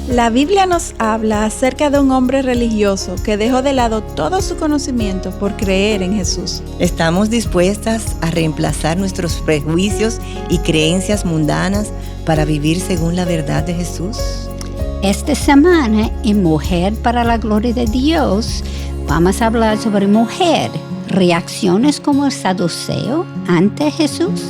La Biblia nos habla acerca de un hombre religioso que dejó de lado todo su conocimiento por creer en Jesús. ¿Estamos dispuestas a reemplazar nuestros prejuicios y creencias mundanas para vivir según la verdad de Jesús? Esta semana, en Mujer para la Gloria de Dios, vamos a hablar sobre mujer, reacciones como el saduceo ante Jesús.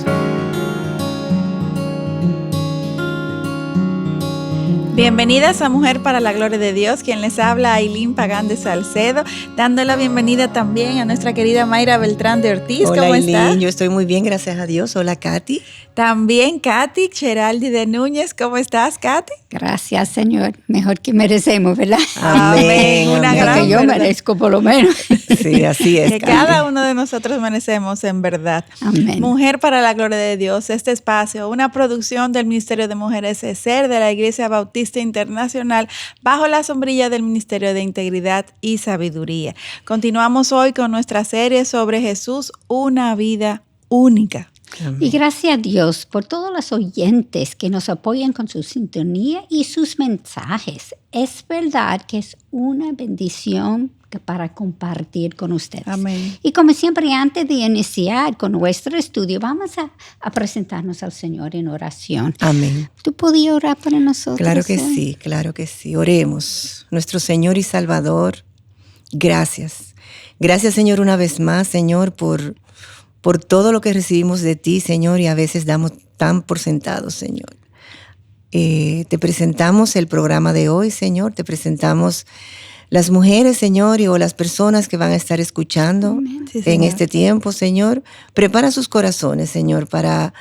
Bienvenidas a Mujer para la Gloria de Dios, quien les habla Ailín Pagán de Salcedo, dando la bienvenida también a nuestra querida Mayra Beltrán de Ortiz. Hola, ¿Cómo Ailín, estás? yo estoy muy bien, gracias a Dios. Hola, Katy. También Katy Cheraldi de Núñez. ¿Cómo estás, Katy? Gracias, Señor. Mejor que merecemos, ¿verdad? Amén. Una amén. gran Lo que yo verdad. merezco, por lo menos. Sí, así es. Que Katy. cada uno de nosotros merecemos en verdad. Amén. Mujer para la Gloria de Dios, este espacio, una producción del Ministerio de Mujeres ESER de la Iglesia Bautista Internacional bajo la sombrilla del Ministerio de Integridad y Sabiduría. Continuamos hoy con nuestra serie sobre Jesús, una vida única. Amén. Y gracias a Dios por todos los oyentes que nos apoyan con su sintonía y sus mensajes. Es verdad que es una bendición para compartir con ustedes. Amén. Y como siempre, antes de iniciar con nuestro estudio, vamos a presentarnos al Señor en oración. Amén. ¿Tú podías orar para nosotros? Claro que hoy? sí, claro que sí. Oremos. Nuestro Señor y Salvador, gracias. Gracias, Señor, una vez más, Señor, por todo lo que recibimos de ti, Señor, y a veces damos tan por sentado, Señor. Te presentamos el programa de hoy, Señor. Te presentamos las mujeres, Señor, o las personas que van a estar escuchando Sí, en Señor. este tiempo, Señor. Prepara sus corazones, Señor, para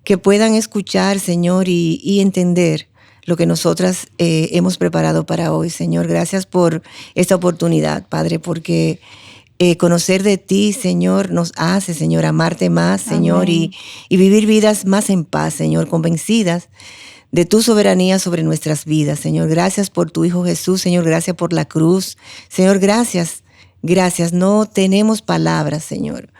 que puedan escuchar, Señor, y entender lo que nosotras hemos preparado para hoy, Señor. Gracias por esta oportunidad, Padre, porque conocer de ti, Señor, nos hace, Señor, amarte más, Señor, y vivir vidas más en paz, Señor, convencidas de tu soberanía sobre nuestras vidas, Señor. Gracias por tu Hijo Jesús, Señor. Gracias por la cruz. Señor, gracias. Gracias. No tenemos palabras, Señor,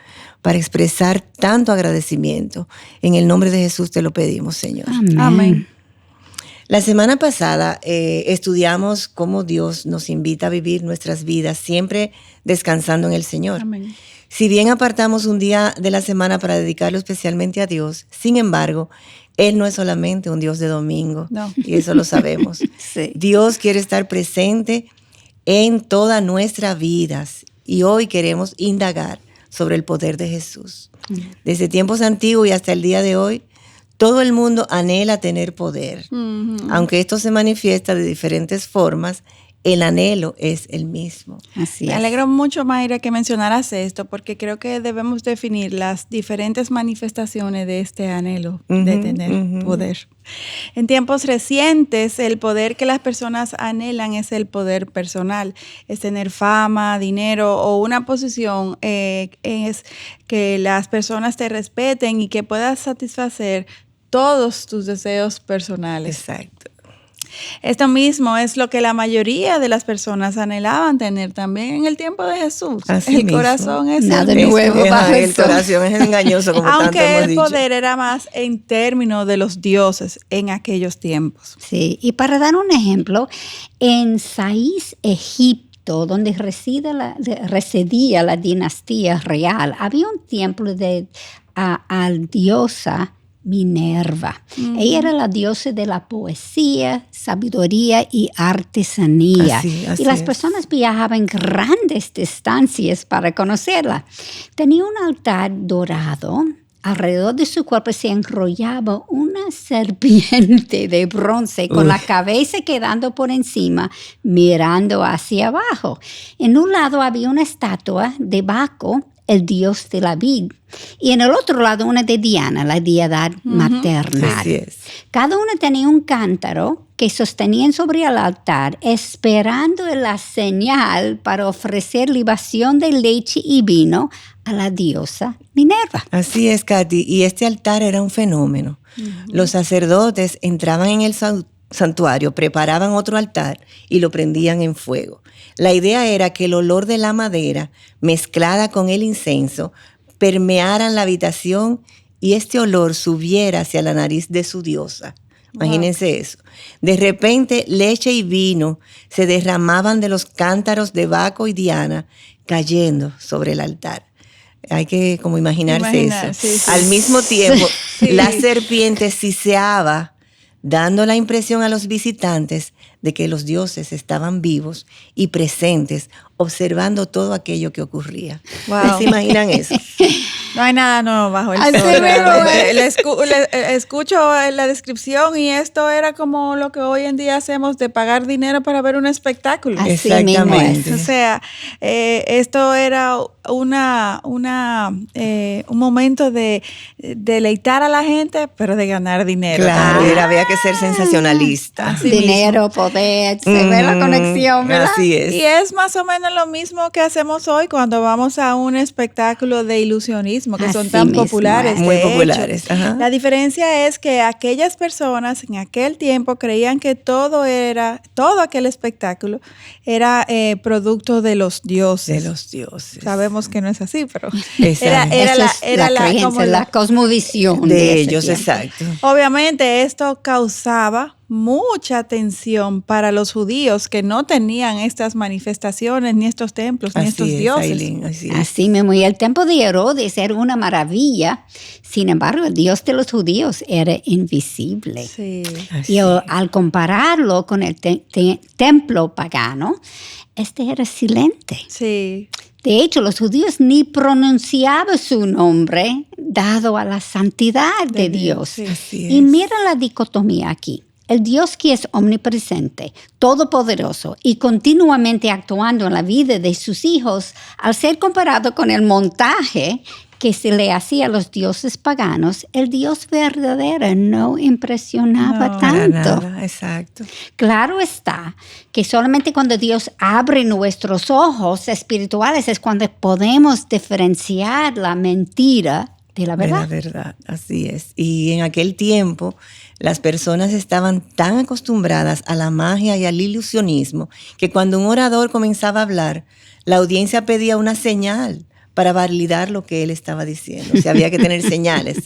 para expresar tanto agradecimiento. En el nombre de Jesús te lo pedimos, Señor. Amén. Amén. La semana pasada estudiamos cómo Dios nos invita a vivir nuestras vidas siempre descansando en el Señor. Amén. Si bien apartamos un día de la semana para dedicarlo especialmente a Dios, sin embargo, Él no es solamente un Dios de domingo, No. y eso lo sabemos. Sí. Dios quiere estar presente en todas nuestras vidas y hoy queremos indagar sobre el poder de Jesús. Desde tiempos antiguos y hasta el día de hoy, todo el mundo anhela tener poder. Aunque esto se manifiesta de diferentes formas, el anhelo es el mismo. Así Me es. alegro mucho, Mayra, que mencionaras esto, porque creo que debemos definir las diferentes manifestaciones de este anhelo de tener poder. En tiempos recientes, el poder que las personas anhelan es el poder personal, es tener fama, dinero o una posición, es que las personas te respeten y que puedas satisfacer todos tus deseos personales. Exacto. Esto mismo es lo que la mayoría de las personas anhelaban tener también en el tiempo de Jesús. Así El mismo. corazón es Nada el nuevo mismo. bajo el El sol. corazón es engañoso, como tanto Aunque hemos el dicho. poder era más en términos de los dioses en aquellos tiempos. Sí, y para dar un ejemplo, en Saís, Egipto, donde residía la dinastía real, había un templo al diosa Minerva. Ella era la diosa de la poesía, sabiduría y artesanía. Así Y las es. personas viajaban grandes distancias para conocerla. Tenía un altar dorado. Alrededor de su cuerpo se enrollaba una serpiente de bronce con la cabeza quedando por encima, mirando hacia abajo. En un lado había una estatua de Baco, el dios de la vid, y en el otro lado una de Diana, la deidad maternal. Así es. Cada uno tenía un cántaro que sostenían sobre el altar, esperando la señal para ofrecer libación de leche y vino a la diosa Minerva. Así es, Katy. Y este altar era un fenómeno. Los sacerdotes entraban en el santuario, preparaban otro altar y lo prendían en fuego. La idea era que el olor de la madera, mezclada con el incienso, permearan la habitación y este olor subiera hacia la nariz de su diosa. Imagínense eso. De repente, leche y vino se derramaban de los cántaros de Baco y Diana, cayendo sobre el altar. Hay que como imaginarse eso. Sí. Al mismo tiempo, la serpiente siseaba, dando la impresión a los visitantes de que los dioses estaban vivos y presentes, observando todo aquello que ocurría. Wow. ¿Se imaginan eso? No hay nada nuevo bajo el Así sol. mismo realmente. Escucho la descripción y esto era como lo que hoy en día hacemos de pagar dinero para ver un espectáculo. Así mismo es. O sea, esto era un momento de deleitar a la gente, pero de ganar dinero. Claro, había que ser sensacionalista. Así Dinero, mismo. poder, se ve la conexión, ¿verdad? Así es. Y es más o menos lo mismo que hacemos hoy cuando vamos a un espectáculo de ilusionismo, que son Así tan mismo populares. es. Muy De hecho, populares. Ajá. la diferencia es que aquellas personas en aquel tiempo creían que todo aquel espectáculo era producto de los dioses. De los dioses. Sabemos que no es así, pero Exacto. Esa es la creencia, la cosmovisión De ese ellos, tiempo. exacto. obviamente esto causaba mucha tensión para los judíos que no tenían estas manifestaciones, ni estos templos, ni estos dioses. Ailín, así es. Así mismo, y el templo de Herodes era una maravilla. Sin embargo, el Dios de los judíos era invisible. Sí. Así. Y al compararlo con el templo pagano, este era silente. Sí. De hecho, los judíos ni pronunciaban su nombre dado a la santidad de Dios. sí. Así Y es. mira la dicotomía aquí. El Dios que es omnipresente, todopoderoso y continuamente actuando en la vida de sus hijos, al ser comparado con el montaje que se le hacía a los dioses paganos, el Dios verdadero no impresionaba No, Para tanto. nada, exacto. Claro está que solamente cuando Dios abre nuestros ojos espirituales es cuando podemos diferenciar la mentira de la verdad. De la verdad, así es. Y en aquel tiempo las personas estaban tan acostumbradas a la magia y al ilusionismo que cuando un orador comenzaba a hablar, la audiencia pedía una señal para validar lo que él estaba diciendo. O sea, había que tener señales.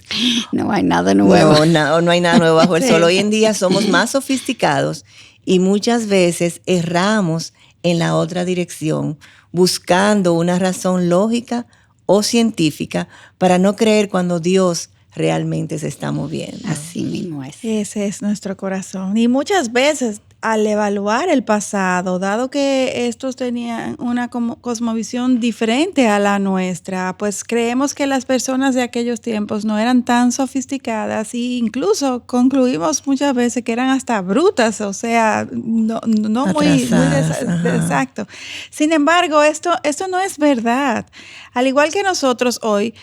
No hay nada nuevo. No hay nada nuevo bajo el Sí. sol. Hoy en día somos más sofisticados y muchas veces erramos en la otra dirección, buscando una razón lógica o científica para no creer cuando Dios realmente se está moviendo. Así mismo es. Ese es nuestro corazón. Y muchas veces al evaluar el pasado, dado que estos tenían una cosmovisión diferente a la nuestra, pues creemos que las personas de aquellos tiempos no eran tan sofisticadas e incluso concluimos muchas veces que eran hasta brutas, o sea, no muy Atrasadas, ajá. exacto. Sin embargo, esto no es verdad. Al igual que nosotros hoy,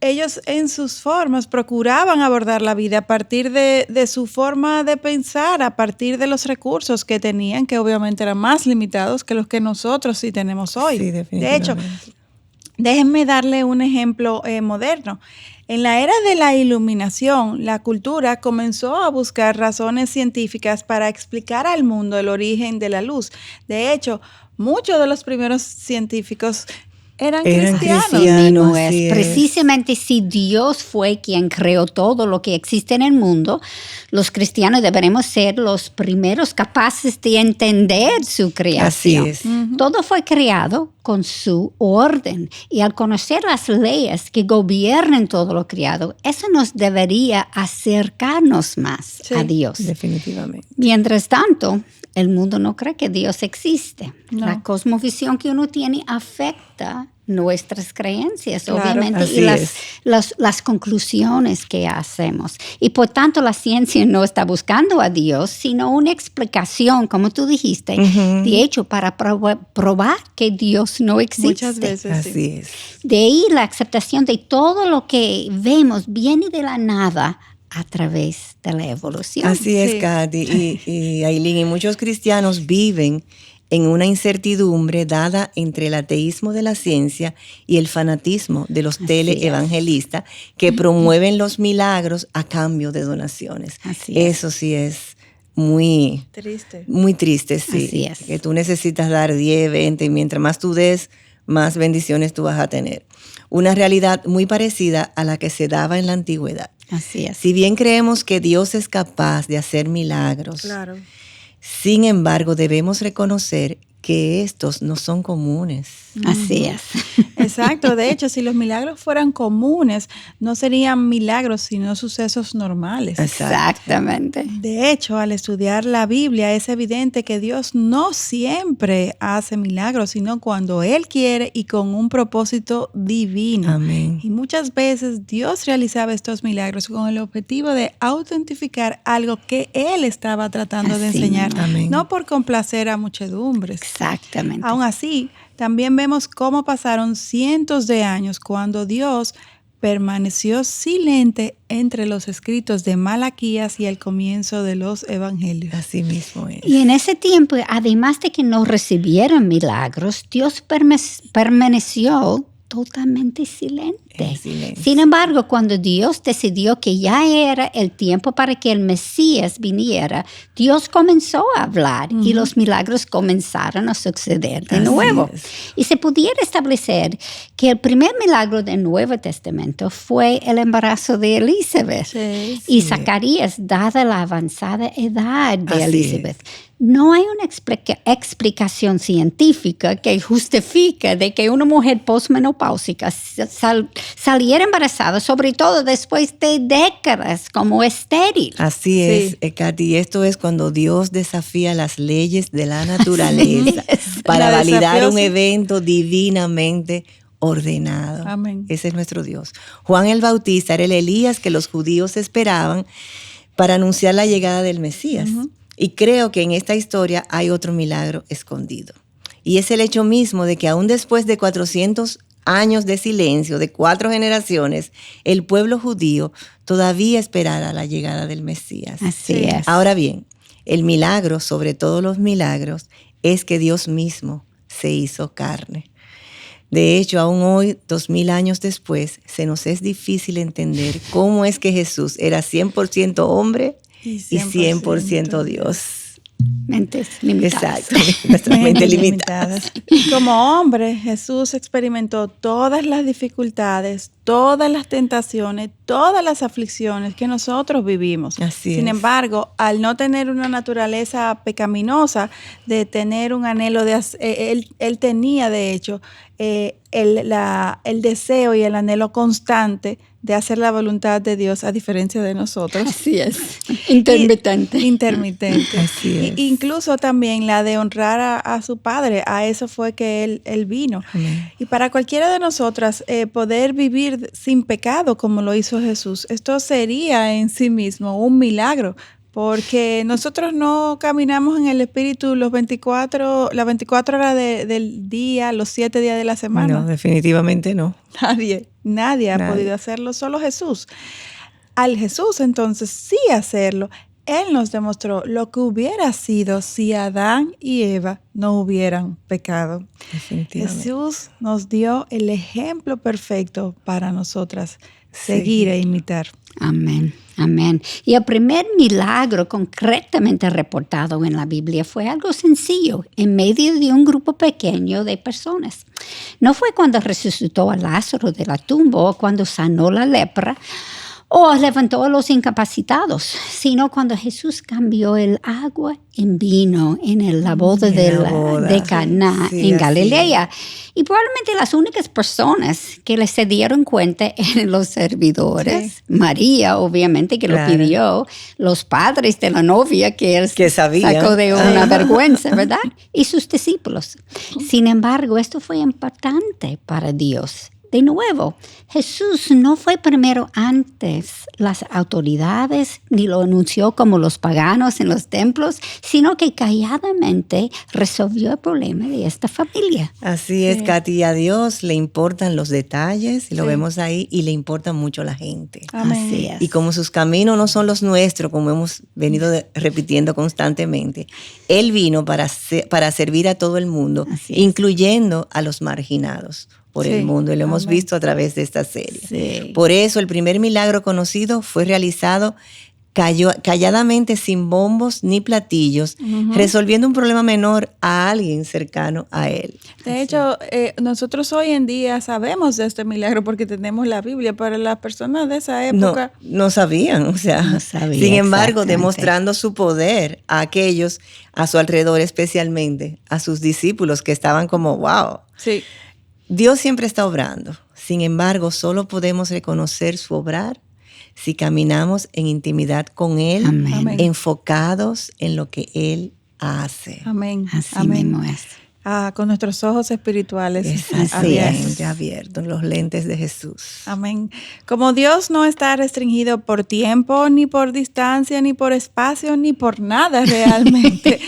ellos en sus formas procuraban abordar la vida a partir de su forma de pensar, a partir de los recursos que tenían, que obviamente eran más limitados que los que nosotros sí tenemos hoy. Sí, De definitivamente. hecho, déjenme darle un ejemplo moderno. En la era de la Iluminación, la cultura comenzó a buscar razones científicas para explicar al mundo el origen de la luz. De hecho, muchos de los primeros científicos eran cristianos. Así mismo así es. Precisamente si Dios fue quien creó todo lo que existe en el mundo, los cristianos deberemos ser los primeros capaces de entender su creación. Así es. Todo fue creado con su orden y al conocer las leyes que gobiernan todo lo creado, eso nos debería acercarnos más Sí. a Dios. Definitivamente. Mientras tanto, el mundo no cree que Dios existe. No. La cosmovisión que uno tiene afecta nuestras creencias, Claro, obviamente, así y es. las conclusiones que hacemos. Y por tanto, la ciencia no está buscando a Dios, sino una explicación, como tú dijiste, de hecho, para probar que Dios no existe. Muchas veces, sí. Así es. De ahí la aceptación de todo lo que vemos viene de la nada a través de la evolución. Así es, Sí. Katy y Ailín. Y muchos cristianos viven en una incertidumbre dada entre el ateísmo de la ciencia y el fanatismo de los teleevangelistas que promueven los milagros a cambio de donaciones. Así es. Eso sí es muy, Triste. muy triste, sí. Así es. Que tú necesitas dar 10, 20, y mientras más tú des, más bendiciones tú vas a tener. Una realidad muy parecida a la que se daba en la antigüedad. Así es. Si bien creemos que Dios es capaz de hacer milagros, Claro. sin embargo debemos reconocer que estos no son comunes. Así es. Exacto, de hecho, si los milagros fueran comunes, no serían milagros, sino sucesos normales. Exactamente. De hecho, al estudiar la Biblia es evidente que Dios no siempre hace milagros, sino cuando Él quiere y con un propósito divino. Amén. Y muchas veces Dios realizaba estos milagros con el objetivo de autentificar algo que Él estaba tratando de Así enseñar, mismo. Amén. no por complacer a muchedumbres. Exactamente. Aún así, también vemos cómo pasaron cientos de años cuando Dios permaneció silente entre los escritos de Malaquías y el comienzo de los evangelios. Así mismo es. Y en ese tiempo, además de que no recibieron milagros, Dios permaneció totalmente silente. En silencio. Sin embargo, cuando Dios decidió que ya era el tiempo para que el Mesías viniera, Dios comenzó a hablar y los milagros comenzaron a suceder de Así nuevo. es. Y se pudiera establecer que el primer milagro del Nuevo Testamento fue el embarazo de Elizabeth. Sí, Y Zacarías, dada la avanzada edad de Así Elizabeth. No hay una explicación científica que justifique de que una mujer posmenopáusica saliera embarazada, sobre todo después de décadas como estéril. Así Sí. es, Katy. Y esto es cuando Dios desafía las leyes de la naturaleza para La validar desafió, un sí. evento divinamente ordenado. Amén. Ese es nuestro Dios. Juan el Bautista era el Elías que los judíos esperaban para anunciar la llegada del Mesías. Y creo que en esta historia hay otro milagro escondido. Y es el hecho mismo de que aún después de 400 años de silencio, de 4 generaciones, el pueblo judío todavía esperara la llegada del Mesías. Así Sí. es. Ahora bien, el milagro, sobre todos los milagros, es que Dios mismo se hizo carne. De hecho, aún hoy, 2000 años después, se nos es difícil entender cómo es que Jesús era 100% hombre y 100% Dios. Mentes limitadas. Exacto, nuestra mente Mentes limitada. limitadas. Como hombre, Jesús experimentó todas las dificultades, todas las tentaciones, todas las aflicciones que nosotros vivimos. Así Sin es. embargo, al no tener una naturaleza pecaminosa, de tener un anhelo él tenía, de hecho, el deseo y el anhelo constante de hacer la voluntad de Dios, a diferencia de nosotros. Así es. Intermitente. Intermitente. Así es. Incluso también la de honrar a su padre, a eso fue que él vino. Amén. Y para cualquiera de nosotras, poder vivir sin pecado como lo hizo Jesús, esto sería en sí mismo un milagro. Porque nosotros no caminamos en el Espíritu las 24 horas del día, los 7 días de la semana. No, definitivamente no. Nadie ha podido hacerlo, solo Jesús. Al Jesús entonces sí hacerlo, Él nos demostró lo que hubiera sido si Adán y Eva no hubieran pecado. Definitivamente. Jesús nos dio el ejemplo perfecto para nosotras seguir e imitar. Amén, amén. Y el primer milagro concretamente reportado en la Biblia fue algo sencillo, en medio de un grupo pequeño de personas. No fue cuando resucitó a Lázaro de la tumba o cuando sanó la lepra o levantó a los incapacitados, sino cuando Jesús cambió el agua en vino en la boda de Caná en Galilea. Y probablemente las únicas personas que se dieron cuenta eran los servidores. Sí. María, obviamente, que lo pidió. Los padres de la novia, que él sacó de una vergüenza, ¿verdad? Y sus discípulos. Sin embargo, esto fue importante para Dios. De nuevo, Jesús no fue primero antes las autoridades, ni lo anunció como los paganos en los templos, sino que calladamente resolvió el problema de esta familia. Así es, Katy. A Dios le importan los detalles, y lo vemos ahí, y le importa mucho la gente. Amén. Así es. Y como sus caminos no son los nuestros, como hemos venido repitiendo constantemente, Él vino para servir a todo el mundo, incluyendo a los marginados por el mundo, y lo hemos visto a través de esta serie. Sí. Por eso el primer milagro conocido fue realizado calladamente, sin bombos ni platillos, resolviendo un problema menor a alguien cercano a él. De hecho, nosotros hoy en día sabemos de este milagro porque tenemos la Biblia, pero las personas de esa época no sabían, o sea, no sabía, sin embargo, demostrando su poder a aquellos a su alrededor, especialmente a sus discípulos que estaban como, wow. Sí. Dios siempre está obrando. Sin embargo, solo podemos reconocer su obrar si caminamos en intimidad con Él, Amén. enfocados en lo que Él hace. Amén. Así Amén. mismo es. Con nuestros ojos espirituales Exactamente, abiertos, los lentes de Jesús. Amén. Como Dios no está restringido por tiempo, ni por distancia, ni por espacio, ni por nada realmente.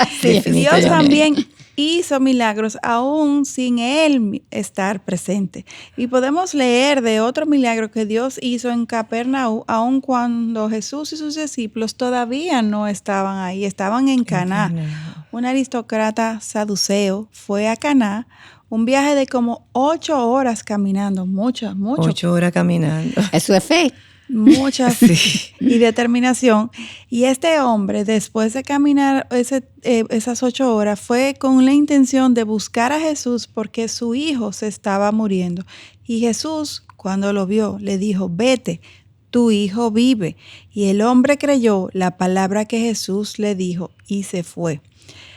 Dios también hizo milagros aún sin Él estar presente. Y podemos leer de otro milagro que Dios hizo en Capernaum, aun cuando Jesús y sus discípulos todavía no estaban ahí, estaban en Caná. Un aristócrata saduceo fue a Caná, un viaje de como 8 horas caminando, mucho. 8 horas caminando. Eso es fe. Muchas y determinación. Y este hombre, después de caminar esas 8 horas, fue con la intención de buscar a Jesús porque su hijo se estaba muriendo. Y Jesús, cuando lo vio, le dijo, vete, tu hijo vive. Y el hombre creyó la palabra que Jesús le dijo y se fue.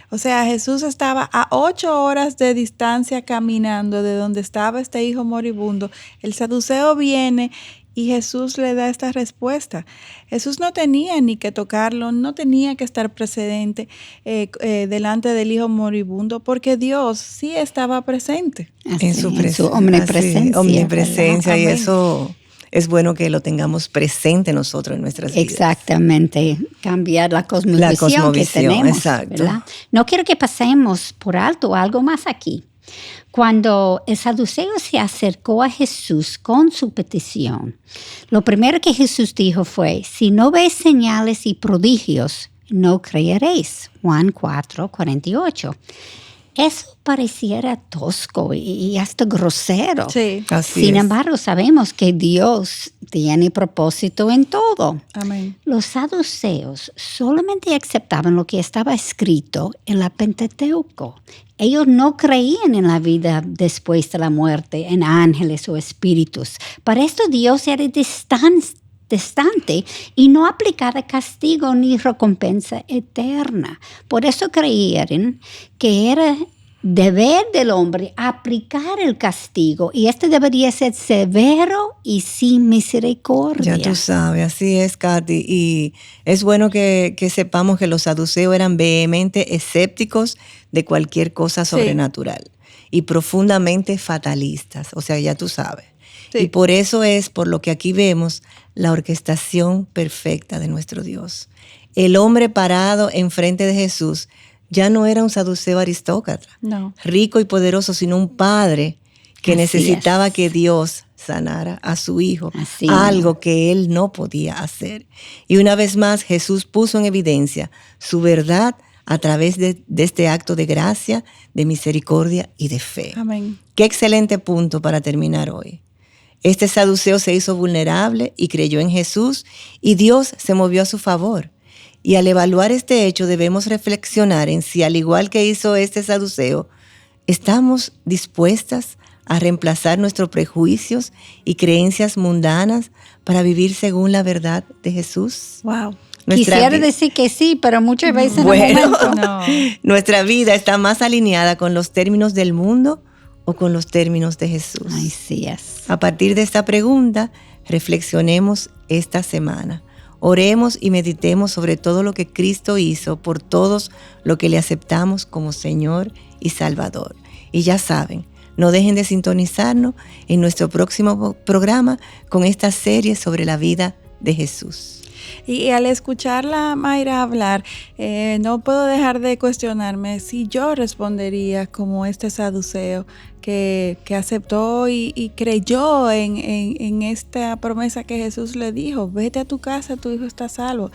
O sea, Jesús estaba a 8 horas de distancia caminando de donde estaba este hijo moribundo. El saduceo viene y Jesús le da esta respuesta. Jesús no tenía ni que tocarlo, no tenía que estar presente delante del hijo moribundo, porque Dios sí estaba presente. Así, en su omnipresencia. Omnipresencia, y eso es bueno que lo tengamos presente nosotros en nuestras vidas. Exactamente, cambiar la cosmovisión que tenemos. Exacto. ¿Verdad? No quiero que pasemos por alto algo más aquí. Cuando el saduceo se acercó a Jesús con su petición, lo primero que Jesús dijo fue, si no ves señales y prodigios, no creeréis. Juan 4:48. Eso pareciera tosco y hasta grosero. Sí. Sin embargo, sabemos que Dios tiene propósito en todo. Amén. Los saduceos solamente aceptaban lo que estaba escrito en la Pentateuco. Ellos no creían en la vida después de la muerte, en ángeles o espíritus. Para esto Dios era distante y no aplicaba castigo ni recompensa eterna. Por eso creyeron que era deber del hombre aplicar el castigo y este debería ser severo y sin misericordia. Ya tú sabes, así es, Katy. Y es bueno que sepamos que los saduceos eran vehemente escépticos de cualquier cosa sobrenatural y profundamente fatalistas. O sea, ya tú sabes. Sí. Y por eso es por lo que aquí vemos la orquestación perfecta de nuestro Dios. El hombre parado enfrente de Jesús ya no era un saduceo aristócrata, rico y poderoso, sino un padre que necesitaba que Dios sanara a su hijo, algo que él no podía hacer. Y una vez más Jesús puso en evidencia su verdad a través de este acto de gracia, de misericordia y de fe. Amén. Qué excelente punto para terminar hoy. Este saduceo se hizo vulnerable y creyó en Jesús y Dios se movió a su favor. Y al evaluar este hecho debemos reflexionar en si, al igual que hizo este saduceo, estamos dispuestas a reemplazar nuestros prejuicios y creencias mundanas para vivir según la verdad de Jesús. Wow. Quisiera decir que sí, pero muchas veces no. Nuestra vida está más alineada con los términos del mundo o con los términos de Jesús. Ay, sí es. A partir de esta pregunta, reflexionemos esta semana. Oremos y meditemos sobre todo lo que Cristo hizo por todos los que le aceptamos como Señor y Salvador. Y ya saben, no dejen de sintonizarnos en nuestro próximo programa con esta serie sobre la vida de Jesús. Y al escucharla, Mayra, hablar, no puedo dejar de cuestionarme si yo respondería como este saduceo que aceptó y creyó en esta promesa que Jesús le dijo, vete a tu casa, tu hijo está salvo.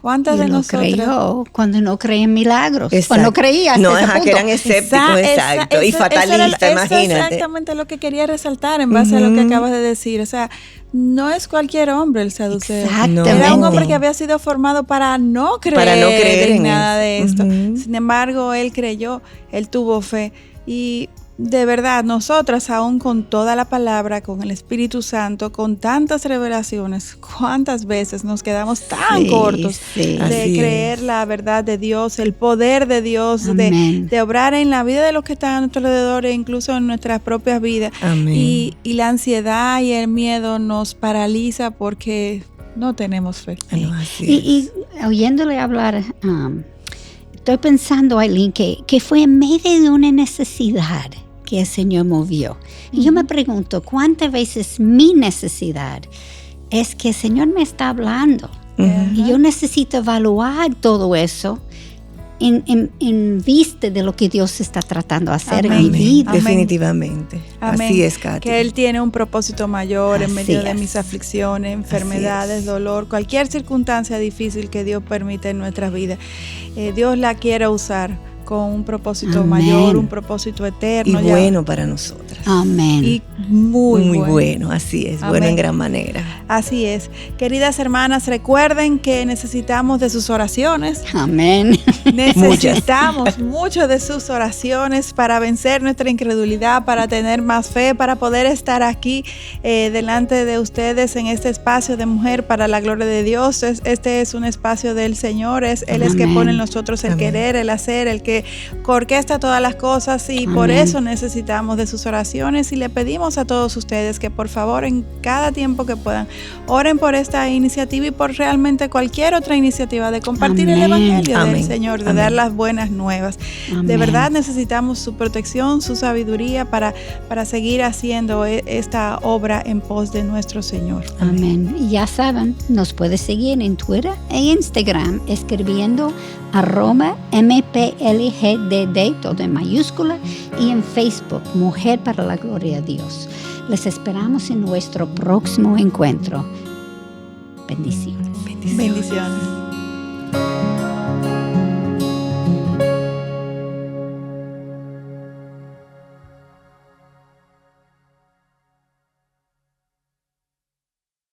¿Cuántas de nosotros? Creyó cuando no creía en milagros. Exacto. Cuando creía. No, que eran escépticos, exacto. Y fatalistas, imagínate. Eso es exactamente lo que quería resaltar en base a lo que acabas de decir. O sea, no es cualquier hombre el saduceo. Exactamente. Era un hombre que había sido formado para no creer en nada de esto. Sin embargo, él creyó, él tuvo fe. Y de verdad, nosotras, aún con toda la palabra, con el Espíritu Santo, con tantas revelaciones, ¿cuántas veces nos quedamos tan cortos de creer la verdad de Dios, el poder de Dios, de obrar en la vida de los que están a nuestro alrededor e incluso en nuestras propias vidas? Y la ansiedad y el miedo nos paraliza porque no tenemos fe. Y oyéndole hablar, estoy pensando, Aileen, que fue en medio de una necesidad que el Señor movió. Y yo me pregunto, ¿cuántas veces mi necesidad es que el Señor me está hablando? Y yo necesito evaluar todo eso en vista de lo que Dios está tratando de hacer en mi vida. Definitivamente. Así es, Katy. Que Él tiene un propósito mayor en medio de mis aflicciones, enfermedades, dolor, cualquier circunstancia difícil que Dios permite en nuestras vidas. Dios la quiere usar con un propósito mayor, un propósito eterno. Y bueno para nosotras. Amén. Y muy bueno, así es, bueno en gran manera. Así es. Queridas hermanas, recuerden que necesitamos de sus oraciones. Amén. Necesitamos mucho de sus oraciones para vencer nuestra incredulidad, para tener más fe, para poder estar aquí delante de ustedes en este espacio de Mujer para la Gloria de Dios. Este es un espacio del Señor. Él es que pone en nosotros el querer, el hacer, el que orquesta todas las cosas, y por eso necesitamos de sus oraciones, y le pedimos a todos ustedes que por favor en cada tiempo que puedan oren por esta iniciativa y por realmente cualquier otra iniciativa de compartir el Evangelio del Señor, de dar las buenas nuevas. De verdad necesitamos su protección, su sabiduría para seguir haciendo esta obra en pos de nuestro Señor. Amén. Y ya saben, nos puede seguir en Twitter e Instagram escribiendo @MPLGDD, todo en mayúscula, y en Facebook, Mujer para la Gloria de Dios. Les esperamos en nuestro próximo encuentro. Bendiciones. Bendiciones.